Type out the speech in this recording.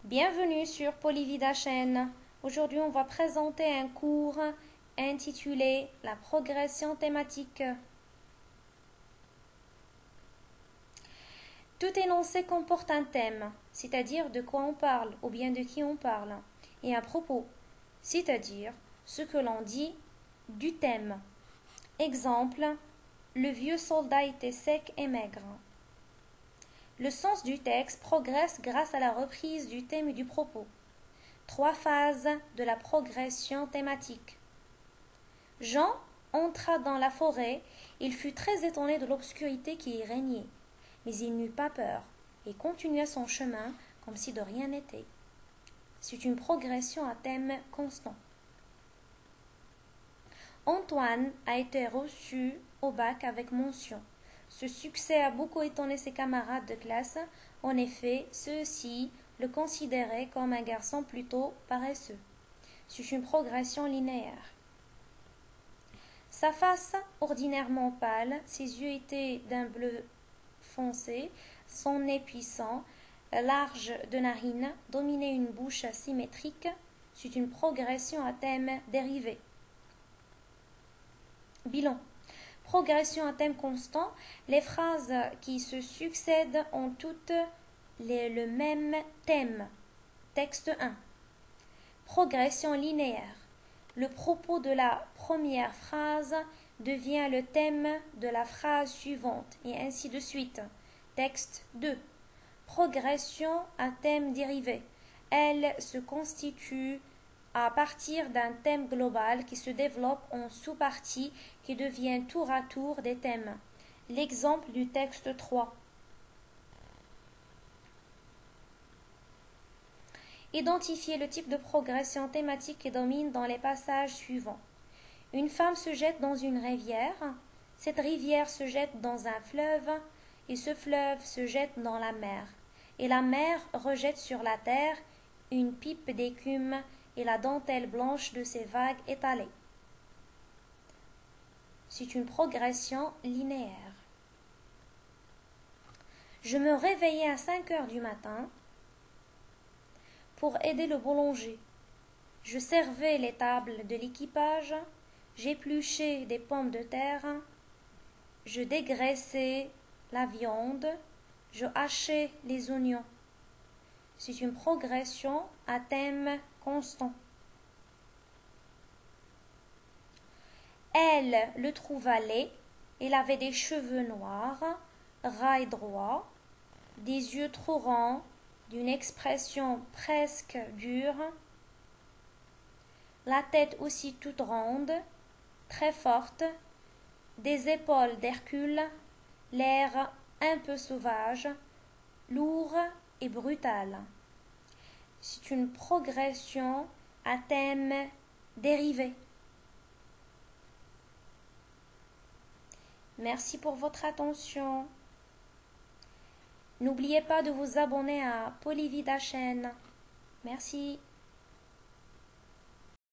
Bienvenue sur Polyvida Chaîne. Aujourd'hui, on va présenter un cours intitulé La progression thématique. Tout énoncé comporte un thème, c'est-à-dire de quoi on parle ou bien de qui on parle, et un propos, c'est-à-dire ce que l'on dit du thème. Exemple, le vieux soldat était sec et maigre. Le sens du texte progresse grâce à la reprise du thème et du propos. 3 phases de la progression thématique. Jean entra dans la forêt. Il fut très étonné de l'obscurité qui y régnait, mais il n'eut pas peur et continua son chemin comme si de rien n'était. C'est une progression à thème constant. Antoine a été reçu au bac avec mention. Ce succès a beaucoup étonné ses camarades de classe. En effet, ceux-ci le considéraient comme un garçon plutôt paresseux. C'est une progression linéaire. Sa face, ordinairement pâle, ses yeux étaient d'un bleu foncé, son nez puissant, large de narines, dominait une bouche symétrique. C'est une progression à thème dérivé. Bilan. Progression à thème constant. Les phrases qui se succèdent ont toutes le même thème. Texte 1. Progression linéaire. Le propos de la première phrase devient le thème de la phrase suivante, et ainsi de suite. Texte 2. Progression à thème dérivé. Elle se constitue à partir d'un thème global qui se développe en sous-parties qui deviennent tour à tour des thèmes. L'exemple du texte 3. Identifiez le type de progression thématique qui domine dans les passages suivants. Une femme se jette dans une rivière. Cette rivière se jette dans un fleuve et ce fleuve se jette dans la mer. Et la mer rejette sur la terre une pipe d'écume et la dentelle blanche de ses vagues étalées. C'est une progression linéaire. Je me réveillais à 5 heures du matin pour aider le boulanger. Je servais les tables de l'équipage, j'épluchais des pommes de terre, je dégraissais la viande, je hachais les oignons. C'est une progression à thème constant. Elle le trouva laid, il avait des cheveux noirs, ras et droits, des yeux trop ronds, d'une expression presque dure, la tête aussi toute ronde, très forte, des épaules d'Hercule, l'air un peu sauvage, lourd et brutal. C'est une progression à thème dérivé. Merci pour votre attention. N'oubliez pas de vous abonner à Polyvida Chaîne. Merci.